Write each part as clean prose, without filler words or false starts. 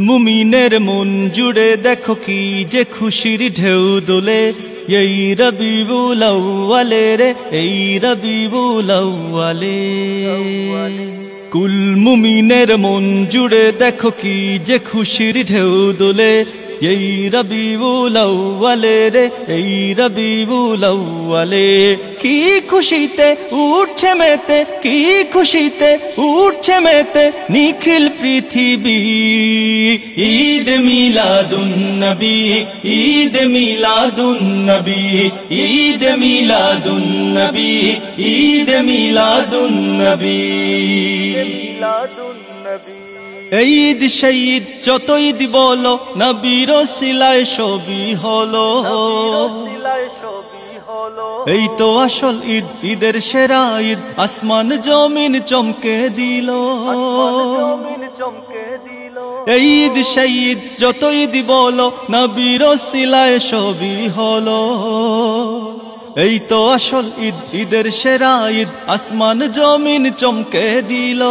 মুমিনের মন জুড়ে দেখো কি যে খুশির ঢেউ দোলে এই রবিউল আউয়ালে রে এই রবিউল আউয়ালে কুল মুমিনের মন জুড়ে দেখো কি যে খুশির ঢেউ দোলে এই রবিউল আউয়ালে রে এই রবিউল আউয়ালে কি খুশিতে উঠছে মেতে কি খুশিতে উঠছে মেতে নিখিল পৃথিবী ঈদ মিলাদুন নবী ঈদ মিলাদুন নবী ঈদ মিলাদুন নবী ঈদ মিলাদুন নবী মিলাদুন নবী এই ঈদ সেই ঈদ যত ঈদ বলো নবীর ওসিলায় সবই হলো এই তো আসল ঈদ ঈদের সেরা ঈদ আসমান জমিন চমকে দিল এই ঈদ সেই ঈদ যত ঈদ বলো নবীর ওসিলায় সবই হলো এই তো আসল ঈদ ঈদের সেরা ঈদ আসমান জমিন চমকে দিল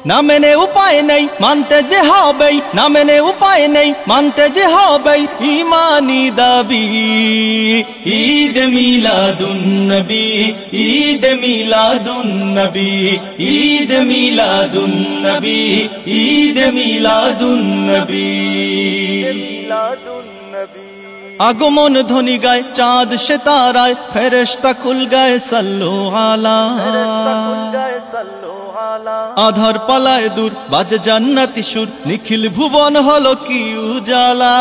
না মেনে উপায় নেই মানতে যে হবেই না মেনে উপায় নেই মানতে যে হবেই ঈমানি দাবি ঈদ মিলাদুন নবী ঈদ মিলাদুন নবী ঈদ মিলাদুন নবী ঈদ মিলাদুন নবী মিলাদুন নবী আগমন ধ্বনি গায় চাঁদ সে তারায় ফেরেশতা কুল গায় সাল্লু আলা আধার পালায় দূর বাজে জান্নাতি সুর নিখিল ভুবন হলো কি উজালা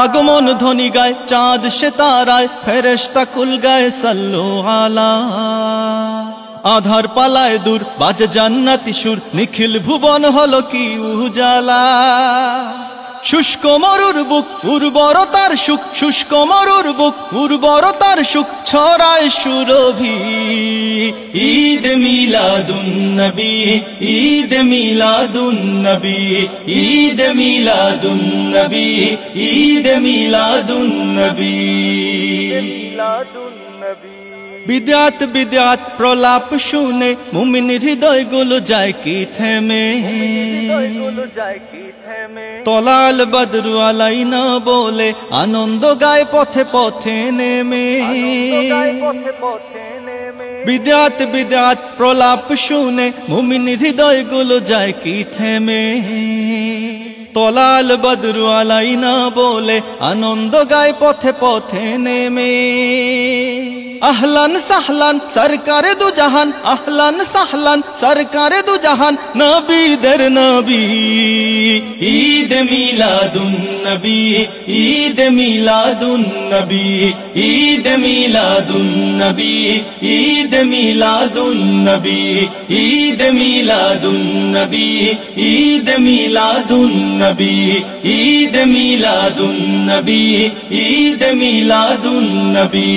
আগমন ধ্বনি গায় চাঁদ সে তারায় ফেরেশতা কুল গায় সাল্লু আলা আধার পালায় দূর বাজে জান্নাতি সুর নিখিল ভুবন হলো কি উজালা শুষ্ক মরুর বুক উর্বরতার সুখ শুষ্ক মরুর বুক উর্বরতার সুখ ছড়ায় সুরভি ঈদ মিলাদুন নবী ঈদ মিলাদুন নবী ঈদ মিলাদুন নবী ঈদ মিলাদুন নবী মিলাদুন নবী বিদআত বিদআত প্রলাপ শুনে মুমিন হৃদয়গুলো যায় কি থেমে তলাল বদরু আলাইনা বলে আনন্দ গায় পথে পথে নেমে বিদআত বিদআত প্রলাপ শুনে মুমিন হৃদয়গুলো যায় কি থেমে তলাল বদরু আলাইনা বলে আনন্দ গায় পথে পথে নেমে আহলান সাহলান সরকারে দু জাহান আহলান সাহলান সরকারে দু জাহান নবীদের নবী ঈদ মিলাদুন নবী ঈদ মিলাদুন নবী ঈদ মিলাদুন নবী ঈদ মিলাদুন নবী ঈদ মিলাদুন নবী ঈদ মিলাদুন নবী ঈদ মিলাদুন নবী ঈদ মিলাদুন নবী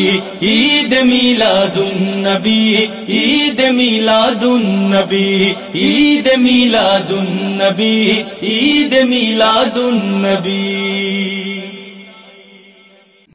ঈদ মিলাদুন নবী ঈদ মিলাদুন নবী ঈদ মিলাদুন নবী ঈদ মিলাদুন নবী।